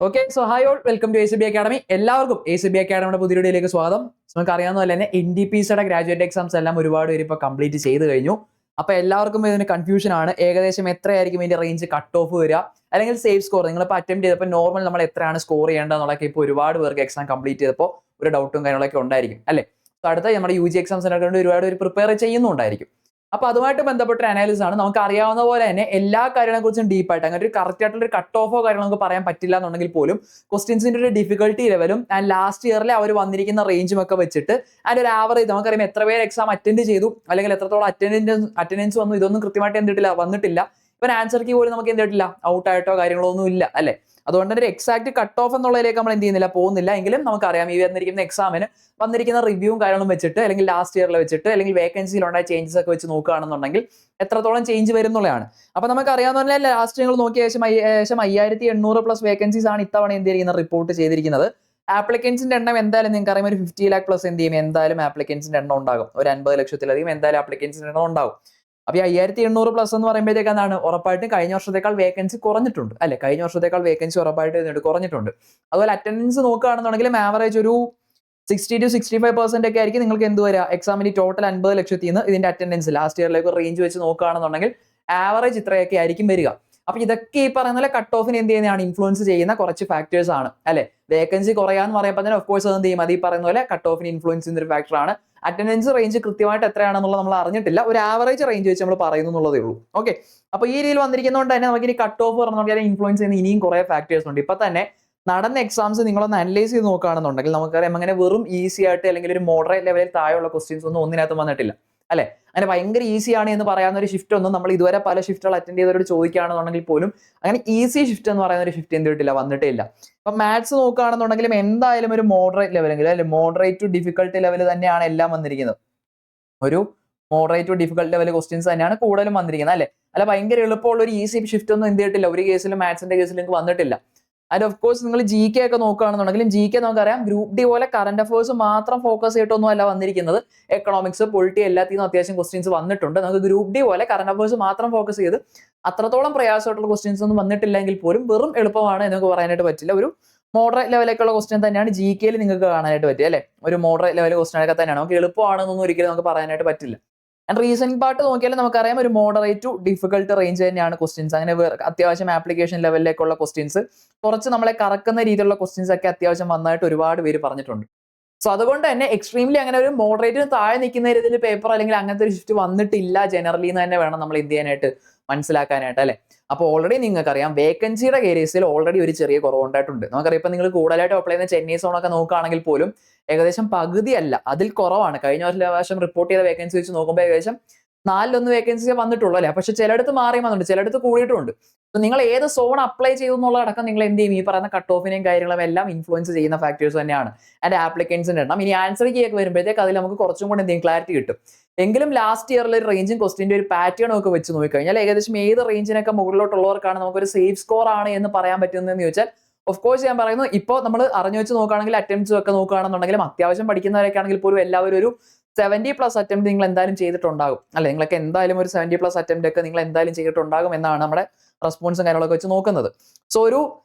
Okay, so hi all, welcome to ACB academy. എല്ലാവർക്കും ACB അക്കാഡമിയുടെ പുതിയ വീഡിയോയിലേക്ക് സ്വാഗതം. നമുക്ക് അറിയാവുന്ന പോലെ തന്നെ NDPCയുടെ ഗ്രാജുവേറ്റ് എക്സാംസ് എല്ലാം ഒരുപാട് പേര് ഇപ്പോൾ കംപ്ലീറ്റ് ചെയ്ത് കഴിഞ്ഞു. അപ്പോൾ എല്ലാവർക്കും ഇതിന് കൺഫ്യൂഷൻ ആണ്, ഏകദേശം എത്രയായിരിക്കും ഇതിന്റെ റേഞ്ച് കട്ട് ഓഫ് വരിക, അല്ലെങ്കിൽ സേഫ് സ്കോർ. നിങ്ങളിപ്പോൾ അറ്റംപ്റ്റ് ചെയ്തപ്പോൾ നോർമൽ നമ്മൾ എത്രയാണ് സ്കോർ ചെയ്യേണ്ടതെന്നുള്ളതൊക്കെ ഇപ്പോൾ ഒരുപാട് പേർക്ക് എക്സാം കംപ്ലീറ്റ് ചെയ്തപ്പോൾ ഒരു ഡൗട്ടും കാര്യങ്ങളൊക്കെ ഉണ്ടായിരിക്കും അല്ലേ. സോ അടുത്ത നമ്മുടെ UG എക്സാംസിനൊക്കെ വേണ്ടി ഒരുപാട് പേര് പ്രിപ്പയർ ചെയ്യുന്നുണ്ടായിരിക്കും. അപ്പോൾ അതുമായിട്ട് ബന്ധപ്പെട്ട അനാലിസിസ് ആണ്. നമുക്ക് അറിയാവുന്ന പോലെ തന്നെ എല്ലാ കാര്യങ്ങളെ കുറിച്ചും ഡീപ്പായിട്ട് അങ്ങനെ ഒരു കറക്റ്റ് ആയിട്ടുള്ള ഒരു കട്ട് ഓഫോ കാര്യങ്ങൾ നമുക്ക് പറയാൻ പറ്റില്ല എന്നുണ്ടെങ്കിൽ പോലും ക്വസ്റ്റ്യൻസിന്റെ ഒരു ഡിഫിക്കൽട്ടി ലെവലും ആൻഡ് ലാസ്റ്റ് ഇയറിൽ അവർ വന്നിരിക്കുന്ന റേഞ്ചും ഒക്കെ വെച്ചിട്ട് ആൻഡ് ഒരു ആവറേജ് നമുക്കറിയാം എത്ര പേര് എക്സാം അറ്റൻഡ് ചെയ്തു, അല്ലെങ്കിൽ എത്രത്തോളം അറ്റൻഡൻസ് വന്നു, ഇതൊന്നും കൃത്യമായിട്ട് വന്നിട്ടില്ല. ഇവൻ ആൻസർ കീ പോലും നമുക്ക് എന്തിട്ടില്ല, ഔട്ട് ആയിട്ടോ കാര്യങ്ങളോ ഒന്നും ഇല്ല അല്ലെ. അതുകൊണ്ട് തന്നെ ഒരു എക്സാക്ട് കട്ട് ഓഫ് എന്നുള്ളതിലേക്ക് നമ്മൾ എന്ത് ചെയ്യുന്നില്ല, പോകുന്നില്ല. എങ്കിലും നമുക്കറിയാം ഈ വന്നിരിക്കുന്ന എക്സാമിന് വന്നിരിക്കുന്ന റിവ്യൂവും കാര്യങ്ങളും വെച്ചിട്ട്, അല്ലെങ്കിൽ ലാസ്റ്റ് ഇയറിൽ വെച്ചിട്ട്, അല്ലെങ്കിൽ വേക്കൻസിയിൽ ഉണ്ടായ ചേഞ്ചസ് ഒക്കെ വെച്ച് നോക്കുകയാണെന്നുണ്ടെങ്കിൽ എത്രത്തോളം ചേഞ്ച് വരും എന്നുള്ളതാണ്. അപ്പൊ നമുക്ക് അറിയാവുന്ന ലാസ്റ്റ് നിങ്ങൾ നോക്കിയ ശേഷം 5800+ വേക്കൻസീസ് ആണ് ഇത്തവണ എന്ത് ചെയ്യുന്നത്, റിപ്പോർട്ട് ചെയ്തിരിക്കുന്നത്. ആപ്ലിക്കൻസിന്റെ എണ്ണം എന്തായാലും നിങ്ങൾക്ക് അറിയാം ഒരു 50 lakh പ്ലസ് എന്ത് ചെയ്യും, എന്തായാലും ആപ്ലിക്കൻസിന്റെ എണ്ണം ഉണ്ടാകും. ഒരു 50 ലക്ഷത്തിലധികം എന്തായാലും ആപ്ലിക്കൻസിന്റെ എണ്ണം ഉണ്ടാകും. അപ്പൊ ഈ 5800+ എന്ന് പറയുമ്പോഴത്തേക്ക് എന്താണ്, ഉറപ്പായിട്ടും കഴിഞ്ഞ വർഷത്തേക്കാൾ വേക്കൻസി കുറഞ്ഞിട്ടുണ്ട് അല്ലെ. കഴിഞ്ഞ വർഷത്തേക്കാൾ വേക്കൻസി ഉറപ്പായിട്ട് കുറഞ്ഞിട്ടുണ്ട്. അതുപോലെ അറ്റൻഡൻസ് നോക്കുകയാണെന്നുണ്ടെങ്കിലും ആവറേജ് ഒരു 60 to 65% ഒക്കെ ആയിരിക്കും നിങ്ങൾക്ക് എന്ത് വരിക, എക്സാമിന് ടോട്ടൽ 50 ലക്ഷത്തിൽ നിന്ന് ഇതിന്റെ അറ്റൻഡൻസ് ലാസ്റ്റ് ഇയറിലേക്ക് റേഞ്ച് വെച്ച് നോക്കുകയാണെന്നുണ്ടെങ്കിൽ ആവറേജ് ഇത്രയൊക്കെ ആയിരിക്കും വരിക. അപ്പൊ ഇതൊക്കെ ഈ പറയുന്ന പോലെ കട്ട് ഓഫിന് എന്ത് ചെയ്യുന്നതാണ്, ഇൻഫ്ലുവൻസ് ചെയ്യുന്ന കുറച്ച് ഫാക്ടേഴ്സ് ആണ് അല്ലെ. വേക്കൻസി കുറയാന്ന് പറയുമ്പോൾ തന്നെ ഓഫ് കോഴ്സ് എന്ത് ചെയ്യും, അത് ഈ പറയുന്ന പോലെ കട്ട് ഓഫിന് ഇൻഫ്ലുവൻസ് ചെയ്യുന്ന ഒരു ഫാക്ടറാണ്. അറ്റൻഡൻസ് റേഞ്ച് കൃത്യമായിട്ട് എത്രയാണെന്നുള്ളത് നമ്മൾ അറിഞ്ഞിട്ടില്ല, ഒരു ആവറേജ് റേഞ്ച് വെച്ച് നമ്മൾ പറയുന്നു എന്നുള്ളതേ ഉള്ളൂ. ഓക്കെ, അപ്പൊ ഈ രീതിയിൽ വന്നിരിക്കുന്നതുകൊണ്ട് തന്നെ നമുക്ക് ഇനി കട്ട് ഓഫ് പറഞ്ഞാൽ ഇൻഫ്ലുവൻസ് ചെയ്യുന്ന ഇനിയും കുറെ ഫാക്ടേഴ്സ് ഉണ്ട്. ഇപ്പൊ തന്നെ നടന്ന എക്സാംസ് നിങ്ങളൊന്ന് അനലൈസ് ചെയ്ത് നോക്കുകയാണെന്നുണ്ടെങ്കിൽ നമുക്കറിയാം അങ്ങനെ വെറും ഈസി ആയിട്ട് അല്ലെങ്കിൽ ഒരു മോഡറേറ്റ് ലെവലിൽ താഴെയുള്ള ക്വസ്റ്റ്യൻസ് ഒന്നും ഒന്നിനകത്തും വന്നിട്ടില്ല അല്ലെ. അങ്ങനെ ഭയങ്കര ഈസി ആണ് എന്ന് പറയാവുന്ന ഒരു ഷിഫ്റ്റ് ഒന്നും നമ്മൾ ഇതുവരെ പല ഷിഫ്റ്റുകൾ അറ്റൻഡ് ചെയ്തവരോട് ചോദിക്കുകയാണെന്നുണ്ടെങ്കിൽ പോലും അങ്ങനെ ഈസി ഷിഫ്റ്റ് എന്ന് പറയുന്ന ഒരു ഷിഫ്റ്റ് എന്ത് ചെയ്തിട്ടില്ല, വന്നിട്ടേ ഇല്ല. അപ്പൊ മാത്സ് നോക്കുകയാണെന്നുണ്ടെങ്കിലും എന്തായാലും ഒരു മോഡറേറ്റ് ലെവലെങ്കിലും അല്ലെ, മോഡറേറ്റ് ടു ഡിഫിക്കൽട്ടി ലെവൽ തന്നെയാണ് എല്ലാം വന്നിരിക്കുന്നത്. ഒരു moderate to difficult level questions തന്നെയാണ് കൂടുതലും വന്നിരിക്കുന്നത് അല്ലെ. അല്ല ഭയങ്കര എളുപ്പമുള്ള ഒരു ഈസി ഷിഫ്റ്റ് ഒന്നും എന്ത് ചെയ്തിട്ടില്ല, ഒരു കേസിലും മാത്സിന്റെ കേസിലും നിങ്ങൾക്ക് വന്നിട്ടില്ല. ആൻഡ് ഓഫ് കോഴ്സ് നിങ്ങൾ GK ഒക്കെ നോക്കുകയാണെന്നുണ്ടെങ്കിലും GK നമുക്കറിയാം ഗ്രൂപ്പ് ഡി പോലെ കറന്റ് അഫേഴ്സ് മാത്രം ഫോക്കസ് ചെയ്തിട്ടൊന്നും അല്ല വന്നിരിക്കുന്നത്. എക്കണോമിക്സ്, പൊളിറ്റി എല്ലാത്തിനും അത്യാവശ്യം ക്വസ്റ്റ്യൻസ് വന്നിട്ടുണ്ട്. നമുക്ക് ഗ്രൂപ്പ് ഡി പോലെ കറന്റ് അഫേഴ്സ് മാത്രം ഫോക്കസ് ചെയ്ത് അത്രത്തോളം പ്രയാസമായിട്ടുള്ള ക്വസ്റ്റ്യൻസ് ഒന്നും വന്നിട്ടില്ലെങ്കിൽ പോലും വെറും എളുപ്പമാണ് എന്ന് പറയാനായിട്ട് പറ്റില്ല. ഒരു മോഡറേറ്റ് ലെവലിലേക്കുള്ള ക്വസ്റ്റ്യൻ തന്നെയാണ് GK നിങ്ങൾക്ക് കാണാനായിട്ട് പറ്റുക അല്ലെ. ഒരു മോഡറേറ്റ് ലെവൽ ക്വസ്റ്റ്യൻ ഒക്കെ തന്നെയാണ്, നമുക്ക് എളുപ്പമാണെന്നൊന്നും ഒരിക്കലും നമുക്ക് പറയാനായിട്ട് പറ്റില്ല. ആൻഡ് റീസണിംഗ് പാർട്ട് നോക്കിയാലും നമുക്കറിയാം ഒരു മോഡറേറ്റ് ടു ഡിഫിക്കൽട്ട് റേഞ്ച് തന്നെയാണ് ക്വസ്റ്റ്യൻസ്. അങ്ങനെ അത്യാവശ്യം ആപ്ലിക്കേഷൻ ലെവലിലേക്കുള്ള ക്വസ്റ്റ്യൻസ്, കുറച്ച് നമ്മളെ കറക്കുന്ന രീതിയിലുള്ള ക്വസ്റ്റ്യൻസ് ഒക്കെ അത്യാവശ്യം വന്നായിട്ട് ഒരുപാട് പേര് പറഞ്ഞിട്ടുണ്ട്. സോ അതുകൊണ്ട് തന്നെ എക്സ്ട്രീംലി അങ്ങനെ ഒരു മോഡറേറ്റിന് താഴെ നിൽക്കുന്ന രീതിയിൽ പേപ്പർ അല്ലെങ്കിൽ അങ്ങനത്തെ ഒരു ഷിഫ്റ്റ് വന്നിട്ടില്ല ജനറലി എന്ന് തന്നെ വേണം നമ്മൾ എന്ത് ചെയ്യാനായിട്ട്, മനസ്സിലാക്കാനായിട്ട് അല്ലെ. അപ്പോൾ ഓൾറെഡി നിങ്ങൾക്കറിയാം വേക്കൻസിയുടെ കേസിൽ ഓൾറെഡി ഒരു ചെറിയ കുറവുണ്ടായിട്ടുണ്ട്. നമുക്കറിയാം ഇപ്പൊ നിങ്ങൾ കൂടുതലായിട്ട് അപ്ലൈ ചെയ്യുന്ന ചെന്നൈ സോൺ ഒക്കെ നോക്കുകയാണെങ്കിൽ പോലും ഏകദേശം പകുതിയല്ല, അതിൽ കുറവാണ്. കഴിഞ്ഞ വർഷം റിപ്പോർട്ട് ചെയ്ത വേക്കൻസി വെച്ച് നോക്കുമ്പോൾ ഏകദേശം 4 വേക്കൻസി വന്നിട്ടുള്ളൂ അല്ലെ. പക്ഷെ ചിലയിടത്ത് മാറി വന്നിട്ടുണ്ട്, ചിലയിടത്ത് കൂടിയിട്ടുണ്ട്. നിങ്ങൾ ഏത് സോൺ അപ്ലൈ ചെയ്തു എന്നുള്ളതടക്കം നിങ്ങൾ എന്ത് ചെയ്യും, ഈ പറയുന്ന കട്ട് ഓഫിനെയും കാര്യങ്ങളും എല്ലാം ഇൻഫ്ലുവൻസ് ചെയ്യുന്ന ഫാക്ടേഴ്സ് തന്നെയാണ്. ആൻഡ് ആപ്ലിക്കൻസിന്റെ എണ്ണം ഇനി ആൻസർ കീ ഒക്കെ വരുമ്പോഴത്തേക്ക് അതിൽ നമുക്ക് കുറച്ചും കൂടെ എന്തെങ്കിലും ക്ലാരിറ്റി കിട്ടും. എങ്കിലും ലാസ്റ്റ് ഇയറിൽ ഒരു റേഞ്ചും ക്വസ്റ്റിന്റെ ഒരു പാറ്റേൺ ഒക്കെ വെച്ച് നോക്കിക്കഴിഞ്ഞാൽ ഏകദേശം ഏത് റേഞ്ചിനൊക്കെ മുകളിലോട്ടുള്ളവർക്കാണ് നമുക്കൊരു സേഫ് സ്കോർ ആണ് എന്ന് പറയാൻ പറ്റുന്നതെന്ന് ചോദിച്ചാൽ ഓഫ് കോഴ്സ് ഞാൻ പറയുന്നു, ഇപ്പോൾ നമ്മൾ അറിഞ്ഞു വെച്ച് നോക്കുകയാണെങ്കിൽ അറ്റംപ്റ്റ്സ് ഒക്കെ നോക്കുകയാണെന്നുണ്ടെങ്കിലും അത്യാവശ്യം പഠിക്കുന്നവരൊക്കെ ആണെങ്കിൽ പോലും എല്ലാവരും ഒരു 70+ അറ്റംപ്റ്റ് നിങ്ങൾ എന്തായാലും ചെയ്തിട്ടുണ്ടാകും അല്ലെ. നിങ്ങളൊക്കെ എന്തായാലും ഒരു 70+ അറ്റംപ്റ്റ് ഒക്കെ നിങ്ങൾ എന്തായാലും ചെയ്തിട്ടുണ്ടാകും എന്നാണ് നമ്മുടെ റെസ്പോൺസും കാര്യങ്ങളൊക്കെ വെച്ച് നോക്കുന്നത്. സോ ഒരു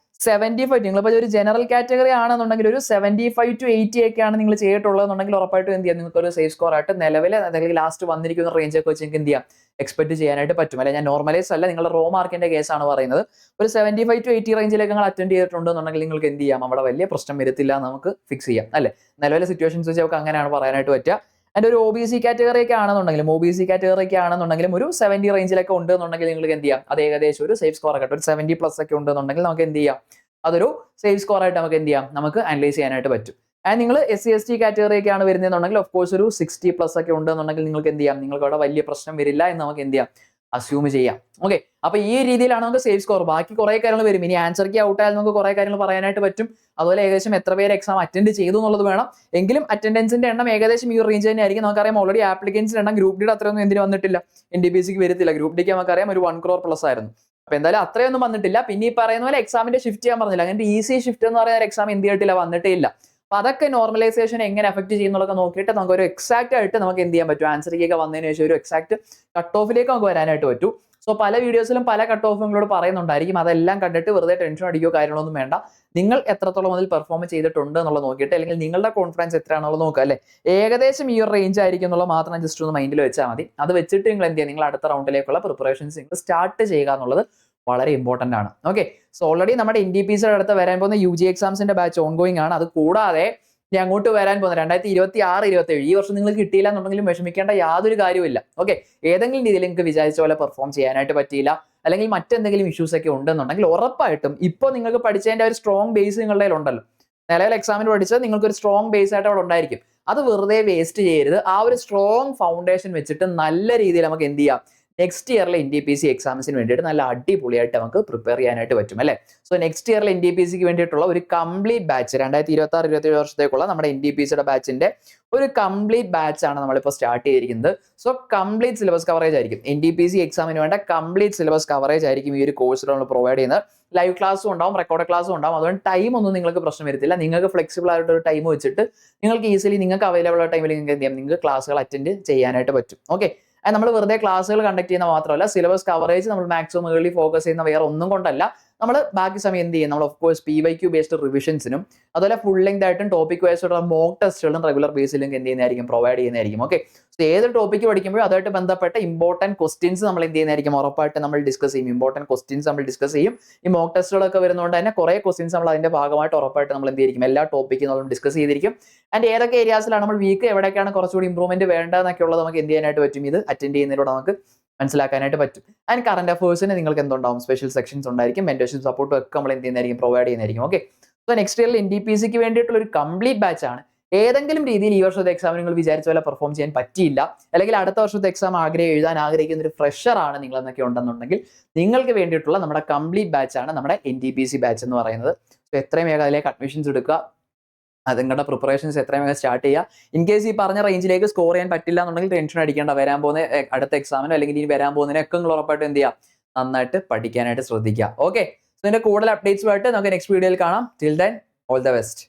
75, നിങ്ങളിപ്പോൾ ഒരു ജനറൽ കാറ്റഗറി ആണെന്നുണ്ടെങ്കിൽ ഒരു 75 to 80 ഒക്കെയാണ് നിങ്ങൾ ചെയ്തിട്ടുള്ളതെന്നുണ്ടെങ്കിൽ ഉറപ്പായിട്ടും എന്ത് ചെയ്യാം, നിങ്ങൾക്ക് ഒരു സേഫ് സ്കോർ ആയിട്ട് നിലവിൽ അല്ലെങ്കിൽ ലാസ്റ്റ് വന്നിരിക്കുന്ന റേഞ്ച് ഒക്കെ വെച്ച് നിങ്ങൾക്ക് എന്ത് ചെയ്യാം, എക്സ്പെക്ട് ചെയ്യാനായിട്ട് പറ്റും അല്ലെ. ഞാൻ നോർമലൈസ് അല്ല, നിങ്ങളുടെ റോ മാർക്കിന്റെ കേസാണ് പറയുന്നത്. ഒരു 75 to 80 റേഞ്ചിലേക്ക് നിങ്ങൾ അറ്റൻഡ് ചെയ്തിട്ടുണ്ടെന്നുണ്ടെങ്കിൽ നിങ്ങൾക്ക് എന്ത് ചെയ്യാം, അവിടെ വലിയ പ്രശ്നം വരത്തില്ല, നമുക്ക് ഫിക്സ് ചെയ്യാം അല്ലെ. നിലവിലെ സിറ്റുവേഷൻസ് വെച്ച് നമുക്ക് അങ്ങനെയാണ് പറയാനായിട്ട് പറ്റുക. അതിന്റെ ഒരു OBC കാറ്റഗറി ഒക്കെ ആണെന്നുണ്ടെങ്കിലും ഒരു 70 റേഞ്ചിലൊക്കെ ഉണ്ടെന്നുണ്ടെങ്കിൽ നിങ്ങൾക്ക് എന്ത് ചെയ്യാം, അത് ഏകദേശം ഒരു സേഫ് സ്കോർ ആയിട്ട് ഒരു 70+ ഒക്കെ ഉണ്ടെന്നുണ്ടെങ്കിൽ നമുക്ക് എന്ത് ചെയ്യാം, അതൊരു സേഫ് സ്കോർ ആയിട്ട് നമുക്ക് എന്ത് ചെയ്യാം, നമുക്ക് അനലൈസ് ചെയ്യാനായിട്ട് പറ്റും. ആൻഡ് നിങ്ങൾ SC/ST കാറ്റഗറി ഒക്കെ ആണ് വരുന്നതെന്നുണ്ടെങ്കിൽ ഓഫ് കോഴ്സ് ഒരു 60+ ഒക്കെ ഉണ്ടെന്നുണ്ടെങ്കിൽ നിങ്ങൾക്ക് എന്ത് ചെയ്യാം, നിങ്ങൾക്ക് അവിടെ വലിയ പ്രശ്നം വരില്ല എന്ന് നമുക്ക് എന്ത് ചെയ്യാം, അസ്യൂം ചെയ്യാം. ഓക്കെ, അപ്പൊ ഈ രീതിയിലാണ് നമുക്ക് സേഫ് സ്കോർ. ബാക്കി കുറെ കാര്യങ്ങൾ വരും. ഇനി ആൻസർ കീ ഔട്ട് ആയാൽ നമുക്ക് കുറെ കാര്യങ്ങൾ പറയാനായിട്ട് പറ്റും. അതുപോലെ ഏകദേശം എത്ര പേര് എക്സാം അറ്റൻഡ് ചെയ്തു എന്നുള്ളത് വേണം. എങ്കിലും അറ്റൻഡൻസിന്റെ എണ്ണം ഏകദേശം ഈ റേഞ്ച് തന്നെ ആയിരിക്കും. നമുക്കറിയാം ഓൾറെഡി ആപ്ലിക്കൻസിന്റെ എണ്ണം ഗ്രൂപ്പ് ഡിയുടെ അത്രയൊന്നും എന്തിനു വന്നിട്ടില്ല, NDPCക്ക് വരത്തില്ല. ഗ്രൂപ്പ് ഡിക്ക് നമുക്കറിയാം ഒരു 1 crore+ ആയിരുന്നു. അപ്പൊ എന്തായാലും അത്രയൊന്നും വന്നിട്ടില്ല. പിന്നെ ഈ പറയുന്ന പോലെ എക്സാമിന്റെ ഷിഫ്റ്റ് ചെയ്യാൻ പറഞ്ഞില്ല, അങ്ങനത്തെ ഈസി ഷിഫ്റ്റ് എന്ന് പറയുന്ന എക്സാം എന്ത് ചെയ്തിട്ടില്ല, വന്നിട്ടേ ഇല്ല. അപ്പൊ അതൊക്കെ നോർമലൈസേഷൻ എങ്ങനെ എഫക്ട് ചെയ്യുന്നുള്ളതൊക്കെ നോക്കിയിട്ട് നമുക്ക് ഒരു എക്സാക്ട് ആയിട്ട് നമുക്ക് എന്ത് ചെയ്യാൻ പറ്റും, ആൻസറിലേക്ക് വന്നതിന് ശേഷം ഒരു എക്സാക്ട് കട്ട് ഓഫിലേക്ക് നമുക്ക് വരാനായിട്ട് പറ്റൂ. സോ പല വീഡിയോസിലും പല കട്ട് ഓഫ് നിങ്ങളോട് പറയുന്നുണ്ടായിരിക്കും. അതെല്ലാം കണ്ടിട്ട് വെറുതെ ടെൻഷൻ അടിക്കുകയോ കാര്യങ്ങളൊന്നും വേണ്ട. നിങ്ങൾ എത്രത്തോളം അതിൽ പെർഫോം ചെയ്തിട്ടുണ്ട് എന്നുള്ളത് നോക്കിയിട്ട്, അല്ലെങ്കിൽ നിങ്ങളുടെ കോൺഫിഡൻസ് എത്രയാണെന്നുള്ളത് നോക്കുക അല്ലേ. ഏകദേശം ഈ ഒരു റേഞ്ച് ആയിരിക്കും എന്നുള്ളത് മാത്രം ജസ്റ്റ് ഒന്ന് മൈൻഡിൽ വെച്ചാൽ മതി. അത് വെച്ചിട്ട് നിങ്ങൾ എന്ത് ചെയ്യുക, നിങ്ങൾ അടുത്ത റൗണ്ടിലേക്കുള്ള പ്രിപ്പറേഷൻസ് നിങ്ങൾ സ്റ്റാർട്ട് ചെയ്യുക എന്നുള്ളത് വളരെ ഇമ്പോർട്ടന്റ് ആണ്. ഓക്കെ, സോ ഓൾറെഡി നമ്മുടെ NTPC അടുത്ത് വരാൻ പോകുന്ന UG എക്സാംസിന്റെ ബാച്ച് ഓൺഗോയിങ് ആണ്. അത് കൂടാതെ ഇനി അങ്ങോട്ട് വരാൻ പോകുന്ന 2026-27 ഈ വർഷം നിങ്ങൾക്ക് കിട്ടിയില്ല എന്നുണ്ടെങ്കിലും വിഷമിക്കേണ്ട യാതൊരു കാര്യമില്ല. ഓക്കെ, ഏതെങ്കിലും രീതിയിൽ നിങ്ങൾക്ക് വിചാരിച്ച പോലെ പെർഫോം ചെയ്യാനായിട്ട് പറ്റിയില്ല, അല്ലെങ്കിൽ മറ്റെന്തെങ്കിലും ഇഷ്യൂസ് ഒക്കെ ഉണ്ടെന്നുണ്ടെങ്കിൽ ഉറപ്പായിട്ടും ഇപ്പോൾ നിങ്ങൾക്ക് പഠിച്ചതിന്റെ ഒരു സ്ട്രോങ് ബേസ് നിങ്ങളുടെ കയ്യിൽ ഉണ്ടല്ലോ. നിലവിൽ എക്സാമിന് പഠിച്ചത് നിങ്ങൾക്ക് ഒരു സ്ട്രോങ് ബേസ് ആയിട്ട് അവിടെ ഉണ്ടായിരിക്കും. അത് വെറുതെ വേസ്റ്റ് ചെയ്യരുത്. ആ ഒരു സ്ട്രോങ് ഫൗണ്ടേഷൻ വെച്ചിട്ട് നല്ല രീതിയിൽ നമുക്ക് എന്ത് ചെയ്യാം, നെക്സ്റ്റ് ഇയറിലെ NTPC എക്സാംസിന് വേണ്ടിയിട്ട് നല്ല അടിപൊളിയായിട്ട് നമുക്ക് പ്രിപ്പയർ ചെയ്യാനായിട്ട് പറ്റും അല്ലേ. സോ നെക്സ്റ്റ് ഇയറിലെ NTPCക്ക് വേണ്ടിയിട്ടുള്ള ഒരു കംപ്ലീറ്റ് ബാച്ച് 2026-27 വർഷത്തേക്കുള്ള നമ്മുടെ NTPCയുടെ ബാച്ചിന്റെ ഒരു കംപ്ലീറ്റ് ബാച്ച് ആണ് നമ്മളിപ്പോൾ സ്റ്റാർട്ട് ചെയ്തിരിക്കുന്നത്. സോ കംപ്ലീറ്റ് സിലബസ് കവറേജ് ആയിരിക്കും. NTPC എക്സാമിന് വേണ്ട കംപ്ലീറ്റ് സിലബസ് കവറേജ് ആയിരിക്കും ഈ ഒരു കോഴ്സിൽ നമ്മൾ പ്രൊവൈഡ് ചെയ്യുന്നത്. ലൈവ് ക്ലാസ്സും ഉണ്ടാവും, റെക്കോർഡ് ക്ലാസ്സും ഉണ്ടാവും. അതുകൊണ്ട് ടൈം ഒന്നും നിങ്ങൾക്ക് പ്രശ്നം വരത്തില്ല. നിങ്ങൾക്ക് ഫ്ലെക്സിബിൾ ആയിട്ട് ഒരു ടൈം വെച്ചിട്ട് നിങ്ങൾക്ക് ഈസിലി നിങ്ങൾക്ക് അവൈലബിൾ ആയ ടൈമിൽ നിങ്ങൾക്ക് എന്ത് ചെയ്യാം, നിങ്ങൾക്ക് ക്ലാസ്സുകൾ അറ്റൻഡ് ചെയ്യാനായിട്ട് പറ്റും. ഓക്കെ, നമ്മൾ വെറുതെ ക്ലാസ്സുകൾ കണ്ടക്ട് ചെയ്യുന്ന മാത്രമല്ല, സിലബസ് കവറേജ് നമ്മൾ മാക്സിമം ഏർലി ഫോക്കസ് ചെയ്യുന്ന വേറെ ഒന്നും കൊണ്ടല്ല. നമ്മൾ ബാക്കി സമയം എന്ത് ചെയ്യും, നമ്മൾ ഓഫ് കോഴ്സ് PYQ ബേസ്ഡ് റിവിഷൻസിനും അതുപോലെ ഫുൾ ലെങ്ത് ആയിട്ടും ടോപ്പിക് വൈസ് ആയിട്ടുള്ള മോക്ക് ടെസ്റ്റുകളും റെഗുലർ ബേസിലും എന്ത് ചെയ്യുന്നതായിരിക്കും, പ്രൊവൈഡ് ചെയ്യുന്നതായിരിക്കും. ഓക്കെ, സോ ഏത് ടോപ്പിക്ക് പഠിക്കുമ്പോഴും അതുമായിട്ട് ബന്ധപ്പെട്ട ഇമ്പോർട്ടന്റ് ക്വസ്റ്റ്യൻസ് നമ്മൾ എന്ത് ചെയ്യുന്നതായിരിക്കും, ഉറപ്പായിട്ട് നമ്മൾ ഡിസ്കസ് ചെയ്യും. ഇമ്പോർട്ടന്റ് ക്വസ്റ്റ്യൻസ് നമ്മൾ ഡിസ്കസ് ചെയ്യും. ഈ മോക്ക് ടെസ്റ്റുകളൊക്കെ വരുന്നതുകൊണ്ട് തന്നെ കുറേ ക്വസ്റ്റ്യൻസ് നമ്മൾ അതിന്റെ ഭാഗമായിട്ട് ഉറപ്പായിട്ട് നമ്മൾ എന്ത് ചെയ്തിരിക്കും, എല്ലാ ടോപ്പിക്കും നമ്മൾ ഡിസ്കസ് ചെയ്തിരിക്കും. ആൻഡ് ഏതൊക്കെ ഏരിയാസിലാണ് നമ്മൾ വീക്ക്, എവിടെയൊക്കെയാണ് കുറച്ചുകൂടി ഇമ്പ്രൂവ്മെന്റ് വേണ്ടതെന്നൊക്കെ ഉള്ളത് നമുക്ക് എന്ത് ചെയ്യാനായിട്ട് പറ്റും, ഇത് അറ്റൻഡ് ചെയ്യുന്നതിലൂടെ നമുക്ക് മനസ്സിലാക്കാനായിട്ട് പറ്റും. ആൻഡ് കറന്റ് അഫേഴ്സിന് നിങ്ങൾക്ക് എന്തുണ്ടാവും, സ്പെഷ്യൽ സെക്ഷൻസ് ഉണ്ടായിരിക്കും, മെന്റർഷിപ്പ് സപ്പോർട്ടും ഒക്കെ നമ്മൾ എന്ത് ചെയ്യുന്നതായിരിക്കും, പ്രൊവൈഡ് ചെയ്യുന്നതായിരിക്കും. ഓക്കെ, സോ നെക്സ്റ്റ് ഇയറിൽ NTPCക്ക് വേണ്ടിയിട്ടുള്ള ഒരു കംപ്ലീറ്റ് ബാച്ച് ആണ്. ഏതെങ്കിലും രീതിയിൽ ഈ വർഷത്തെ എക്സാം നിങ്ങൾ വിചാരിച്ച പോലെ പെർഫോം ചെയ്യാൻ പറ്റിയില്ല, അല്ലെങ്കിൽ അടുത്ത വർഷത്തെ എക്സാം എഴുതാൻ ആഗ്രഹിക്കുന്ന ഒരു ഫ്രഷർ ആണ് നിങ്ങൾ എന്നൊക്കെ ഉണ്ടെന്നുണ്ടെങ്കിൽ നിങ്ങൾക്ക് വേണ്ടിയിട്ടുള്ള നമ്മുടെ കംപ്ലീറ്റ് ബാച്ച് ആണ് നമ്മുടെ NTPC ബാച്ച് എന്ന് പറയുന്നത്. സോ എത്രയും വേഗം അതിലേക്ക് അഡ്മിഷൻസ് എടുക്കുക. അത് നിങ്ങളുടെ പ്രിപ്പറേഷൻസ് എത്രയും വേഗം സ്റ്റാർട്ട് ചെയ്യുക. ഇൻ കേസ് ഈ പറഞ്ഞ റേഞ്ചിലേക്ക് സ്കോർ ചെയ്യാൻ പറ്റില്ല എന്നുണ്ടെങ്കിൽ ടെൻഷൻ അടിക്കേണ്ട. വരാൻ പോകുന്ന അടുത്ത എക്സാമിനോ അല്ലെങ്കിൽ ഇനി വരാൻ പോകുന്നതിനൊക്കെ നിങ്ങൾ ഉറപ്പായിട്ട് എന്ത് ചെയ്യുക, നന്നായിട്ട് പഠിക്കാനായിട്ട് ശ്രദ്ധിക്കുക. ഓക്കെ, സോ ഇതിന്റെ കൂടുതൽ അപ്ഡേറ്റ്സുമായിട്ട് നമുക്ക് നെക്സ്റ്റ് വീഡിയോയിൽ കാണാം. Till then all the best.